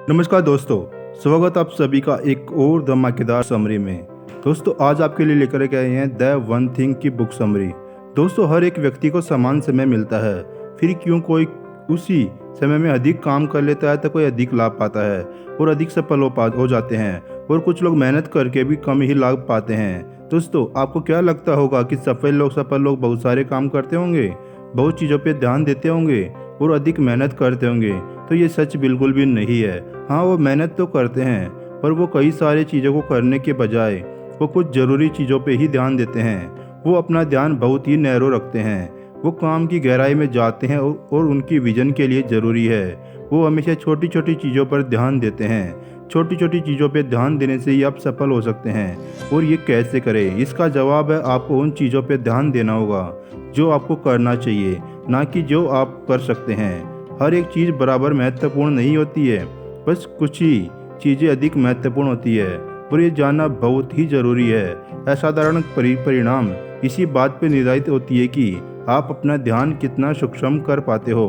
नमस्कार दोस्तों, स्वागत आप सभी का एक और धमाकेदार समरी में। दोस्तों आज आपके लिए लेकर के आए हैं द वन थिंग की बुक समरी। दोस्तों हर एक व्यक्ति को समान समय मिलता है, फिर क्यों कोई उसी समय में अधिक काम कर लेता है तो कोई अधिक लाभ पाता है और अधिक सफल हो जाते हैं, और कुछ लोग मेहनत करके भी कम ही लाभ पाते हैं। दोस्तों आपको क्या लगता होगा कि सफल लोग बहुत सारे काम करते होंगे, बहुत चीज़ों पर ध्यान देते होंगे और अधिक मेहनत करते होंगे? तो ये सच बिल्कुल भी नहीं है। हाँ, वो मेहनत तो करते हैं, पर वो कई सारी चीज़ों को करने के बजाय वो कुछ ज़रूरी चीज़ों पे ही ध्यान देते हैं। वो अपना ध्यान बहुत ही नैरो रखते हैं। वो काम की गहराई में जाते हैं और उनकी विजन के लिए ज़रूरी है। वो हमेशा छोटी छोटी चीज़ों पर ध्यान देते हैं। छोटी छोटी चीज़ों पर ध्यान देने से ही आप सफल हो सकते हैं। और ये कैसे करें, इसका जवाब है आपको उन चीज़ों पर ध्यान देना होगा जो आपको करना चाहिए, ना कि जो आप कर सकते हैं। हर एक चीज़ बराबर महत्वपूर्ण नहीं होती है, बस कुछ ही चीज़ें अधिक महत्वपूर्ण होती है, और ये जानना बहुत ही ज़रूरी है। असाधारण परिणाम इसी बात पर निर्धारित होती है कि आप अपना ध्यान कितना सूक्ष्म कर पाते हो।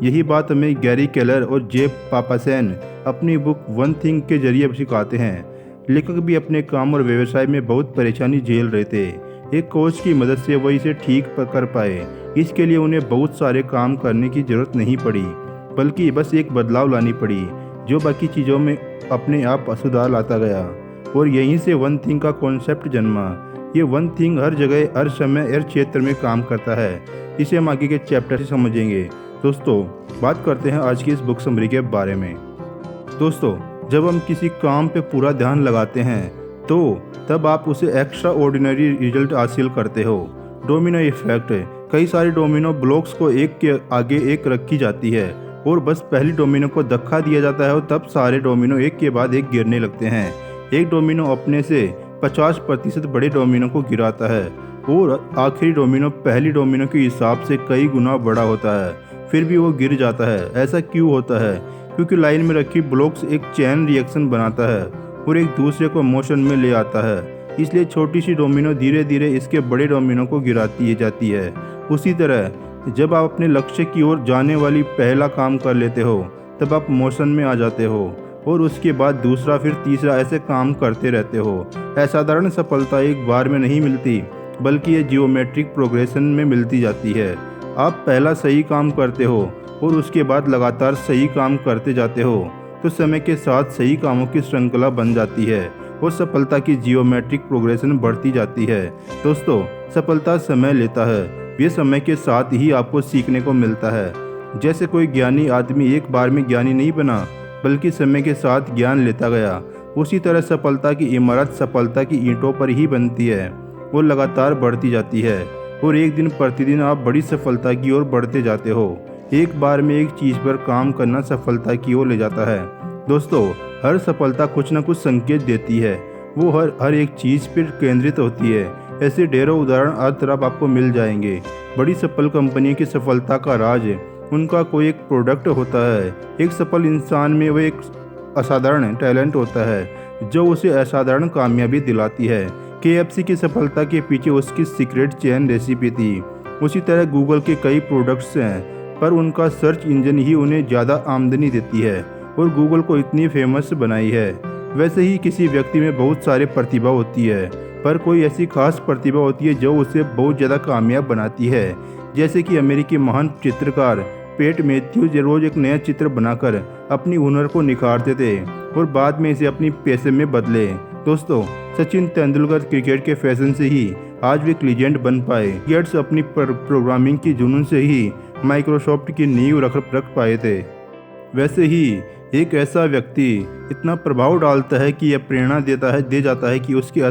यही बात हमें गैरी केलर और जेफ पापासेन अपनी बुक वन थिंग के जरिए सिखाते हैं। लेखक भी अपने काम और व्यवसाय में बहुत परेशानी झेल रहे थे। एक कोच की मदद से वो इसे ठीक कर पाए। इसके लिए उन्हें बहुत सारे काम करने की जरूरत नहीं पड़ी, बल्कि बस एक बदलाव लानी पड़ी जो बाकी चीज़ों में अपने आप सुधार लाता गया। और यहीं से वन थिंग का कॉन्सेप्ट जन्मा। ये वन थिंग हर जगह, हर समय, हर क्षेत्र में काम करता है। इसे हम आगे के चैप्टर से समझेंगे। दोस्तों बात करते हैं आज की इस बुक समरी के बारे में। दोस्तों जब हम किसी काम पे पूरा ध्यान लगाते हैं तो तब आप उसे एक्स्ट्रा ऑर्डिनरी रिजल्ट हासिल करते हो। डोमिनो इफेक्ट, कई सारे डोमिनो ब्लॉक्स को एक के आगे एक रखी जाती है और बस पहली डोमिनो को धक्का दिया जाता है और तब सारे डोमिनो एक के बाद एक गिरने लगते हैं। एक डोमिनो अपने से 50% बड़े डोमिनो को गिराता है और आखिरी डोमिनो पहली डोमिनो के हिसाब से कई गुना बड़ा होता है, फिर भी वो गिर जाता है। ऐसा क्यों होता है? क्योंकि लाइन में रखी ब्लॉक्स एक चेन रिएक्शन बनाता है और एक दूसरे को मोशन में ले आता है। इसलिए छोटी सी डोमिनो धीरे धीरे इसके बड़े डोमिनो को गिराती जाती है। उसी तरह जब आप अपने लक्ष्य की ओर जाने वाली पहला काम कर लेते हो तब आप मोशन में आ जाते हो और उसके बाद दूसरा, फिर तीसरा, ऐसे काम करते रहते हो। असाधारण सफलता एक बार में नहीं मिलती, बल्कि ये जियोमेट्रिक प्रोग्रेशन में मिलती जाती है। आप पहला सही काम करते हो और उसके बाद लगातार सही काम करते जाते हो तो समय के साथ सही कामों की श्रृंखला बन जाती है और सफलता की जियोमेट्रिक प्रोग्रेशन बढ़ती जाती है। दोस्तों सफलता समय लेता है, ये समय के साथ ही आपको सीखने को मिलता है। जैसे कोई ज्ञानी आदमी एक बार में ज्ञानी नहीं बना, बल्कि समय के साथ ज्ञान लेता गया, उसी तरह सफलता की इमारत सफलता की ईंटों पर ही बनती है। वो लगातार बढ़ती जाती है और एक दिन प्रतिदिन आप बड़ी सफलता की ओर बढ़ते जाते हो। एक बार में एक चीज़ पर काम करना सफलता की ओर ले जाता है। दोस्तों हर सफलता कुछ न कुछ संकेत देती है, वो हर एक चीज़ पर केंद्रित होती है। ऐसे ढेरों उदाहरण हर तरफ आपको मिल जाएंगे। बड़ी सफल कंपनियों की सफलता का राज उनका कोई एक प्रोडक्ट होता है। एक सफल इंसान में वह एक असाधारण टैलेंट होता है जो उसे असाधारण कामयाबी दिलाती है। KFC की सफलता के पीछे उसकी सीक्रेट चेन रेसिपी थी। उसी तरह गूगल के कई प्रोडक्ट्स हैं, पर उनका सर्च इंजन ही उन्हें ज़्यादा आमदनी देती है और गूगल को इतनी फेमस बनाई है। वैसे ही किसी व्यक्ति में बहुत सारी प्रतिभा होती है, पर कोई ऐसी खास प्रतिभा होती है जो उसे बहुत ज़्यादा कामयाब बनाती है। जैसे कि अमेरिकी महान चित्रकार पेट मैथ्यूज रोज एक नया चित्र बनाकर अपनी हुनर को निखारते थे और बाद में इसे अपनी पैसे में बदले। दोस्तों सचिन तेंदुलकर क्रिकेट के फैशन से ही आज भी एक लीजेंड बन पाए। गेट्स अपनी प्रोग्रामिंग की जुनून से ही माइक्रोसॉफ्ट की नींव रख पाए थे। वैसे ही एक ऐसा व्यक्ति इतना प्रभाव डालता है कि यह प्रेरणा दे जाता है कि उसके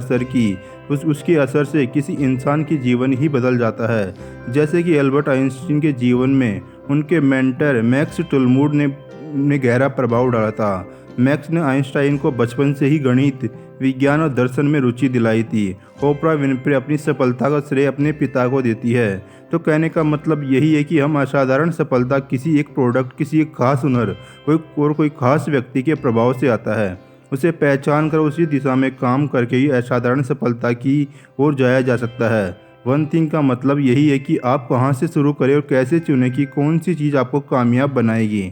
असर से किसी इंसान की जीवन ही बदल जाता है। जैसे कि एल्बर्ट आइंस्टीन के जीवन में उनके मेंटर मैक्स टुलमूड ने गहरा प्रभाव डाला था। मैक्स ने आइंस्टाइन को बचपन से ही गणित, विज्ञान और दर्शन में रुचि दिलाई थी। ओपरा विनफ्रे अपनी सफलता का श्रेय अपने पिता को देती है। तो कहने का मतलब यही है कि हम असाधारण सफलता किसी एक प्रोडक्ट, किसी एक खास हुनर कोई खास व्यक्ति के प्रभाव से आता है। उसे पहचान कर उसी दिशा में काम करके ही असाधारण सफलता की ओर जाया जा सकता है। वन थिंग का मतलब यही है कि आप कहाँ से शुरू करें और कैसे चुनें कि कौन सी चीज़ आपको कामयाब बनाएगी।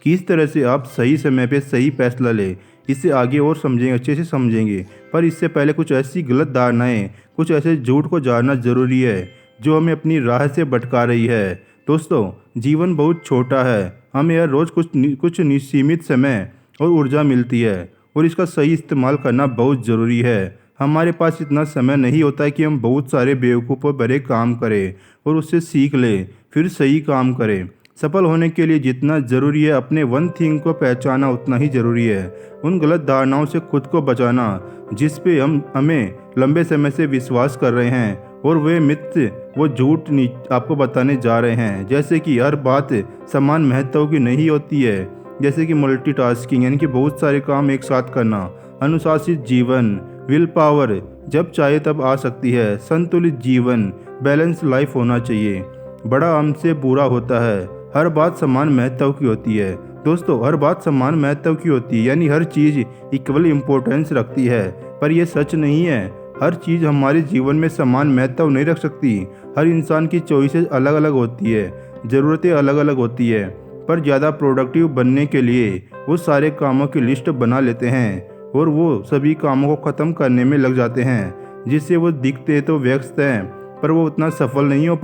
किस तरह से आप सही समय पे सही फैसला लें, इससे आगे और समझेंगे, अच्छे से समझेंगे। पर इससे पहले कुछ ऐसी गलत धारणाएं, कुछ ऐसे झूठ को जानना ज़रूरी है जो हमें अपनी राह से भटका रही है। दोस्तों, जीवन बहुत छोटा है, हमें हर रोज़ कुछ सीमित समय और ऊर्जा मिलती है और इसका सही इस्तेमाल करना बहुत ज़रूरी है। हमारे पास इतना समय नहीं होता है कि हम बहुत सारे बेवकूफ़ भरे काम करें और उससे सीख लें, फिर सही काम करें। सफल होने के लिए जितना ज़रूरी है अपने वन थिंग को पहचाना, उतना ही ज़रूरी है उन गलत धारणाओं से खुद को बचाना जिस पे हमें लंबे समय से विश्वास कर रहे हैं और वे मिथ्य, वो झूठ आपको बताने जा रहे हैं। जैसे कि हर बात समान महत्व की नहीं होती है, जैसे कि मल्टीटास्किंग यानी कि बहुत सारे काम एक साथ करना, अनुशासित जीवन, विल पावर जब चाहे तब आ सकती है, संतुलित जीवन, बैलेंस लाइफ होना चाहिए, बड़ा हमसे बुरा होता है, हर बात समान महत्व की होती है। दोस्तों, हर बात समान महत्व की होती है यानी हर चीज़ इक्वल इम्पोर्टेंस रखती है, पर यह सच नहीं है। हर चीज़ हमारे जीवन में समान महत्व नहीं रख सकती। हर इंसान की चॉइसेस अलग अलग होती है, ज़रूरतें अलग अलग होती है, पर ज़्यादा प्रोडक्टिव बनने के लिए वो सारे कामों की लिस्ट बना लेते हैं और वो सभी कामों को ख़त्म करने में लग जाते हैं, जिससे वो दिखते तो व्यस्त हैं पर वो उतना सफल नहीं हो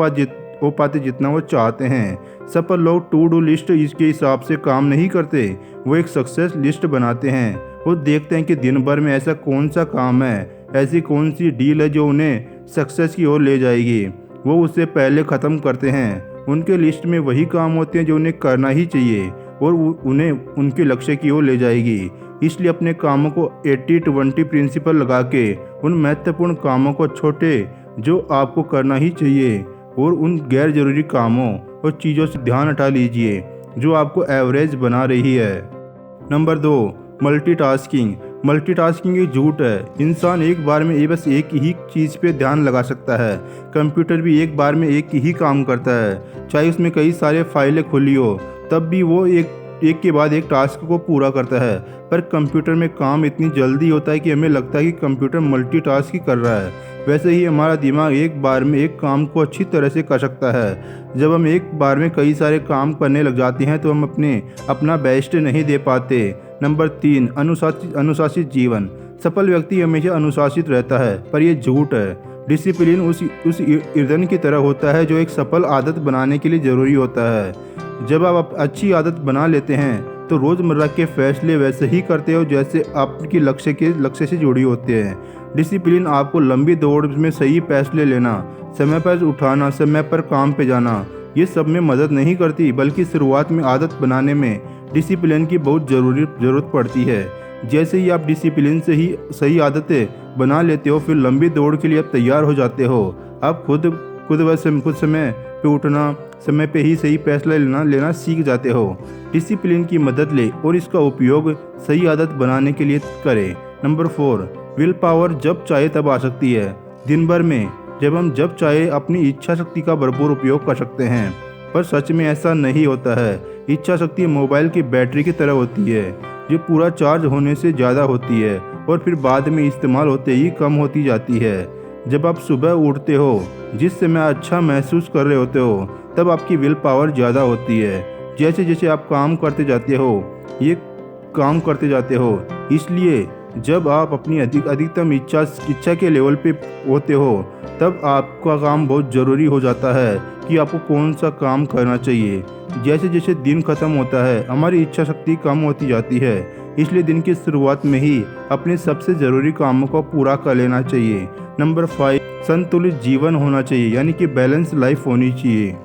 पाते जितना वो चाहते हैं। सफल लोग टू डू लिस्ट इसके हिसाब से काम नहीं करते, वो एक सक्सेस लिस्ट बनाते हैं। वो देखते हैं कि दिन भर में ऐसा कौन सा काम है, ऐसी कौन सी डील है जो उन्हें सक्सेस की ओर ले जाएगी, वो उसे पहले ख़त्म करते हैं। उनके लिस्ट में वही काम होते हैं जो उन्हें करना ही चाहिए और उन्हें उनके लक्ष्य की ओर ले जाएगी। इसलिए अपने कामों को 80-20 प्रिंसिपल लगा के उन महत्वपूर्ण कामों को छोटे जो आपको करना ही चाहिए और उन गैर जरूरी कामों और चीज़ों से ध्यान हटा लीजिए जो आपको एवरेज बना रही है। Number 2, multitasking. मल्टीटास्किंग एक झूठ है। इंसान एक बार में बस एक ही चीज़ पे ध्यान लगा सकता है। कंप्यूटर भी एक बार में एक ही काम करता है, चाहे उसमें कई सारे फाइलें खुली हो, तब भी वो एक के बाद एक टास्क को पूरा करता है। पर कंप्यूटर में काम इतनी जल्दी होता है कि हमें लगता है कि कंप्यूटर मल्टीटास्क ही कर रहा है। वैसे ही हमारा दिमाग एक बार में एक काम को अच्छी तरह से कर सकता है। जब हम एक बार में कई सारे काम करने लग जाते हैं तो हम अपना बेस्ट नहीं दे पाते। नंबर 3, अनुशासित जीवन। सफल व्यक्ति हमेशा अनुशासित रहता है, पर यह झूठ है। डिसिप्लिन उस ईंधन की तरह होता है जो एक सफल आदत बनाने के लिए ज़रूरी होता है। जब आप अच्छी आदत बना लेते हैं तो रोज़मर्रा के फैसले वैसे ही करते हो जैसे आपकी लक्ष्य से जुड़ी होते हैं। डिसिप्लिन आपको लंबी दौड़ में सही फैसले लेना, समय पर उठाना, समय पर काम पे जाना, ये सब में मदद नहीं करती, बल्कि शुरुआत में आदत बनाने में डिसिप्लिन की बहुत ज़रूरत पड़ती है। जैसे ही आप डिसिप्लिन से ही सही आदतें बना लेते हो, फिर लंबी दौड़ के लिए आप तैयार हो जाते हो। आप खुद समय पे उठना, समय पे ही सही फैसला लेना सीख जाते हो। डिसिप्लिन की मदद ले और इसका उपयोग सही आदत बनाने के लिए करें। नंबर 4, विल पावर जब चाहे तब आ सकती है। दिन भर में जब चाहे अपनी इच्छा शक्ति का भरपूर उपयोग कर सकते हैं, पर सच में ऐसा नहीं होता है। इच्छा शक्ति मोबाइल की बैटरी की तरह होती है जो पूरा चार्ज होने से ज़्यादा होती है और फिर बाद में इस्तेमाल होते ही कम होती जाती है। जब आप सुबह उठते हो, जिस समय अच्छा महसूस कर रहे होते हो, तब आपकी विल पावर ज़्यादा होती है। जैसे जैसे आप काम करते जाते हो, इसलिए जब आप अपनी अधिकतम इच्छा के लेवल पे होते हो, तब आपका काम बहुत ज़रूरी हो जाता है कि आपको कौन सा काम करना चाहिए। जैसे जैसे दिन ख़त्म होता है, हमारी इच्छा शक्ति कम होती जाती है, इसलिए दिन की शुरुआत में ही अपने सबसे ज़रूरी कामों को पूरा कर लेना चाहिए। नंबर 5, संतुलित जीवन होना चाहिए, यानी कि बैलेंस लाइफ होनी चाहिए।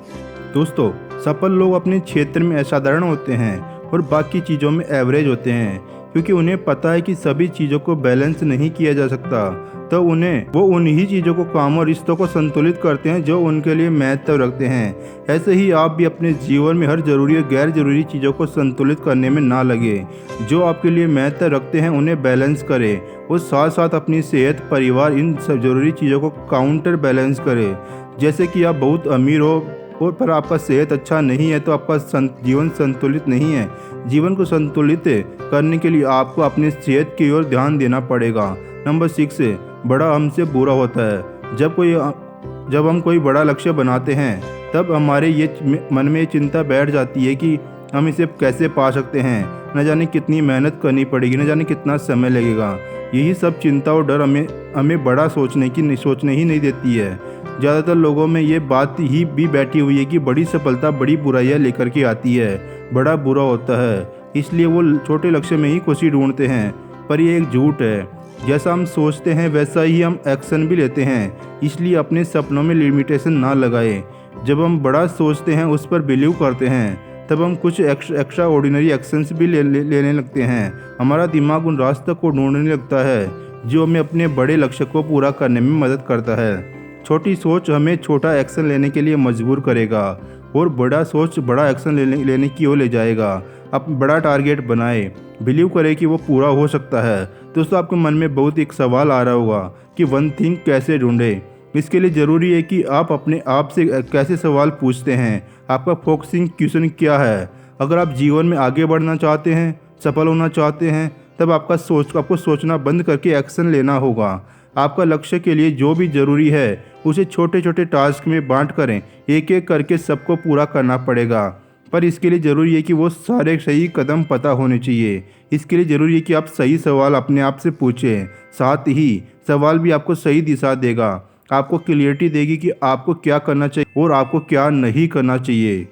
दोस्तों, सफल लोग अपने क्षेत्र में असाधारण होते हैं और बाकी चीज़ों में एवरेज होते हैं, क्योंकि उन्हें पता है कि सभी चीज़ों को बैलेंस नहीं किया जा सकता, तो वो उन्हीं चीज़ों को, काम और रिश्तों को संतुलित करते हैं जो उनके लिए महत्व रखते हैं। ऐसे ही आप भी अपने जीवन में हर जरूरी और गैर जरूरी चीज़ों को संतुलित करने में ना लगे। जो आपके लिए महत्व रखते हैं उन्हें बैलेंस करें और साथ साथ अपनी सेहत, परिवार, इन सब जरूरी चीज़ों को काउंटर बैलेंस करें। जैसे कि आप बहुत अमीर हो और पर आपका सेहत अच्छा नहीं है तो आपका जीवन संतुलित नहीं है। जीवन को संतुलित करने के लिए आपको अपनी सेहत की ओर ध्यान देना पड़ेगा। नंबर 6, बड़ा हमसे बुरा होता है। जब हम कोई बड़ा लक्ष्य बनाते हैं तब हमारे मन में चिंता बैठ जाती है कि हम इसे कैसे पा सकते हैं, न जाने कितनी मेहनत करनी पड़ेगी, न जाने कितना समय लगेगा। यही सब चिंता और डर हमें बड़ा सोचने ही नहीं देती है। ज़्यादातर लोगों में ये बात ही भी बैठी हुई है कि बड़ी सफलता बड़ी बुराइयां लेकर के आती है, बड़ा बुरा होता है, इसलिए वो छोटे लक्ष्य में ही खुशी ढूंढते हैं। पर ये एक झूठ है। जैसा हम सोचते हैं वैसा ही हम एक्शन भी लेते हैं, इसलिए अपने सपनों में लिमिटेशन ना लगाएं। जब हम बड़ा सोचते हैं, उस पर बिलीव करते हैं, तब हम कुछ एक्स्ट्रा ऑर्डिनरी एक्शंस भी लेने लगते हैं। हमारा दिमाग उन रास्तों को ढूंढने लगता है जो हमें अपने बड़े लक्ष्य को पूरा करने में मदद करता है। छोटी सोच हमें छोटा एक्शन लेने के लिए मजबूर करेगा और बड़ा सोच बड़ा एक्शन लेने की ओर ले जाएगा। आप बड़ा टारगेट बनाएं, बिलीव करें कि वो पूरा हो सकता है। दोस्तों, आपके मन में बहुत एक सवाल आ रहा होगा कि वन थिंग कैसे ढूंढें। इसके लिए ज़रूरी है कि आप अपने आप से कैसे सवाल पूछते हैं, आपका फोकसिंग क्वेश्चन क्या है। अगर आप जीवन में आगे बढ़ना चाहते हैं, सफल होना चाहते हैं, तब आपको सोचना बंद करके एक्शन लेना होगा। आपका लक्ष्य के लिए जो भी ज़रूरी है उसे छोटे छोटे टास्क में बांट करें, एक एक करके सबको पूरा करना पड़ेगा। पर इसके लिए ज़रूरी है कि वो सारे सही कदम पता होने चाहिए। इसके लिए ज़रूरी है कि आप सही सवाल अपने आप से पूछें। साथ ही सवाल भी आपको सही दिशा देगा, आपको क्लियरिटी देगी कि आपको क्या करना चाहिए और आपको क्या नहीं करना चाहिए।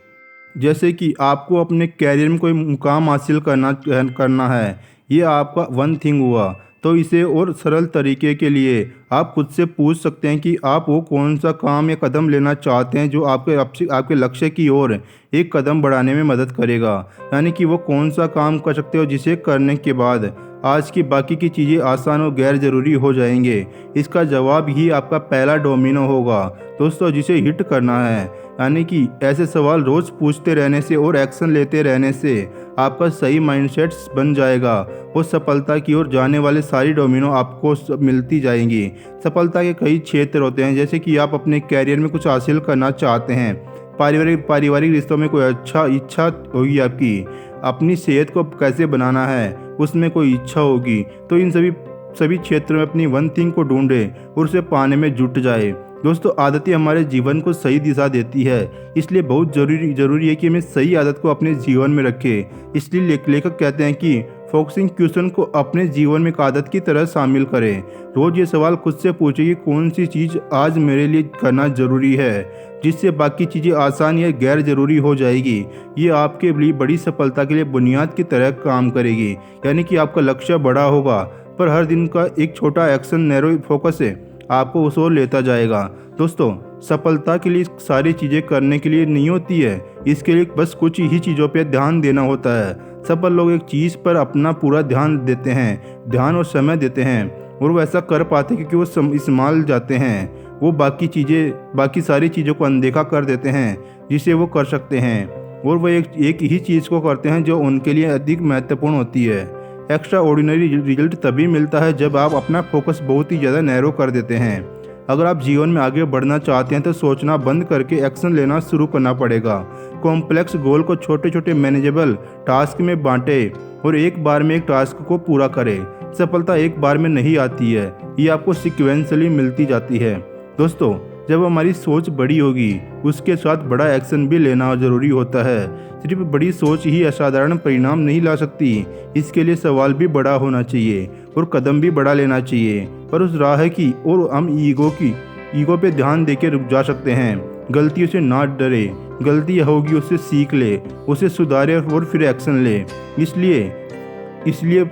जैसे कि आपको अपने कैरियर में कोई मुकाम हासिल करना है, ये आपका वन थिंग हुआ। तो इसे और सरल तरीके के लिए आप खुद से पूछ सकते हैं कि आप वो कौन सा काम या कदम लेना चाहते हैं जो आपके लक्ष्य की ओर एक कदम बढ़ाने में मदद करेगा। यानी कि वो कौन सा काम कर सकते हो जिसे करने के बाद आज की बाकी की चीज़ें आसान और गैर ज़रूरी हो जाएंगे। इसका जवाब ही आपका पहला डोमिनो होगा दोस्तों, जिसे हिट करना है। यानी कि ऐसे सवाल रोज़ पूछते रहने से और एक्शन लेते रहने से आपका सही माइंडसेट बन जाएगा और सफलता की ओर जाने वाले सारी डोमिनो आपको मिलती जाएंगी। सफलता के कई क्षेत्र होते हैं, जैसे कि आप अपने कैरियर में कुछ हासिल करना चाहते हैं, पारिवारिक रिश्तों में कोई इच्छा होगी आपकी, अपनी सेहत को कैसे बनाना है उसमें कोई इच्छा होगी। तो इन सभी क्षेत्रों में अपनी वन थिंग को ढूंढे और उसे पाने में जुट जाए। दोस्तों, आदतें हमारे जीवन को सही दिशा देती है, इसलिए बहुत जरूरी है कि हमें सही आदत को अपने जीवन में रखें। इसलिए लेखक कहते हैं कि फोकसिंग क्वेश्चन को अपने जीवन में एक आदत की तरह शामिल करें। रोज ये सवाल खुद से पूछें कि कौन सी चीज़ आज मेरे लिए करना जरूरी है, जिससे बाकी चीज़ें आसान या गैर जरूरी हो जाएगी। ये आपके लिए बड़ी सफलता के लिए बुनियाद की तरह काम करेगी। यानी कि आपका लक्ष्य बड़ा होगा, पर हर दिन का एक छोटा एक्शन नैरो फोकस है आपको उस ओर लेता जाएगा। दोस्तों, सफलता के लिए सारी चीज़ें करने के लिए नहीं होती है, इसके लिए बस कुछ ही चीज़ों पे ध्यान देना होता है। सफल लोग एक चीज़ पर अपना पूरा ध्यान देते हैं, ध्यान और समय देते हैं, और वो ऐसा कर पाते क्योंकि वो इस्तेमाल जाते हैं। वो बाकी सारी चीज़ों को अनदेखा कर देते हैं जिसे वो कर सकते हैं, और वो एक ही चीज़ को करते हैं जो उनके लिए अधिक महत्वपूर्ण होती है। एक्स्ट्रा ऑर्डिनरी रिजल्ट तभी मिलता है जब आप अपना फोकस बहुत ही ज़्यादा नैरो कर देते हैं। अगर आप जीवन में आगे बढ़ना चाहते हैं तो सोचना बंद करके एक्शन लेना शुरू करना पड़ेगा। कॉम्प्लेक्स गोल को छोटे छोटे मैनेजेबल टास्क में बांटें और एक बार में एक टास्क को पूरा करें। सफलता एक बार में नहीं आती है, ये आपको सिक्वेंसली मिलती जाती है। दोस्तों, जब हमारी सोच बड़ी होगी उसके साथ बड़ा एक्शन भी लेना जरूरी होता है। सिर्फ बड़ी सोच ही असाधारण परिणाम नहीं ला सकती, इसके लिए सवाल भी बड़ा होना चाहिए और कदम भी बड़ा लेना चाहिए। पर उस राह की और हम ईगो पे ध्यान देकर रुक जा सकते हैं। गलतियों से ना डरे, गलती होगी उससे सीख ले, उसे सुधारे और फिर एक्शन ले। इसलिए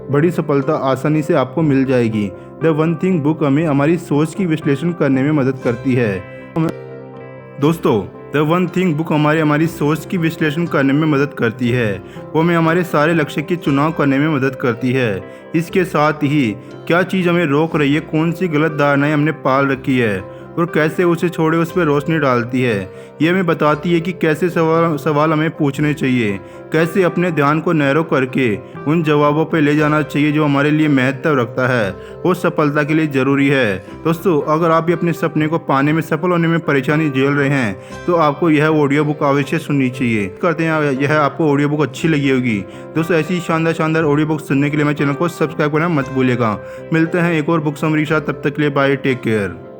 बड़ी सफलता आसानी से आपको मिल जाएगी। द वन थिंग बुक हमें हमारी सोच की विश्लेषण करने में मदद करती है। दोस्तों, द वन थिंग बुक हमारी सोच की विश्लेषण करने में मदद करती है। वो हमें हमारे सारे लक्ष्य के चुनाव करने में मदद करती है। इसके साथ ही क्या चीज़ हमें रोक रही है, कौन सी गलत धारणाएं हमने पाल रखी है और कैसे उसे छोड़े उस पर रोशनी डालती है। ये हमें बताती है कि कैसे सवाल हमें पूछने चाहिए, कैसे अपने ध्यान को नैरो करके उन जवाबों पे ले जाना चाहिए जो हमारे लिए महत्व रखता है और सफलता के लिए ज़रूरी है। दोस्तों, अगर आप भी अपने सपने को पाने में सफल होने में परेशानी झेल रहे हैं तो आपको यह ऑडियो बुक अवश्य सुननी चाहिए। करते हैं यह आपको ऑडियो बुक अच्छी लगी होगी। दोस्तों, ऐसी शानदार ऑडियो बुक सुनने के लिए मेरे चैनल को सब्सक्राइब करना मत भूलिएगा। मिलते हैं एक और बुक समरी के साथ, तब तक के लिए बाय, टेक केयर।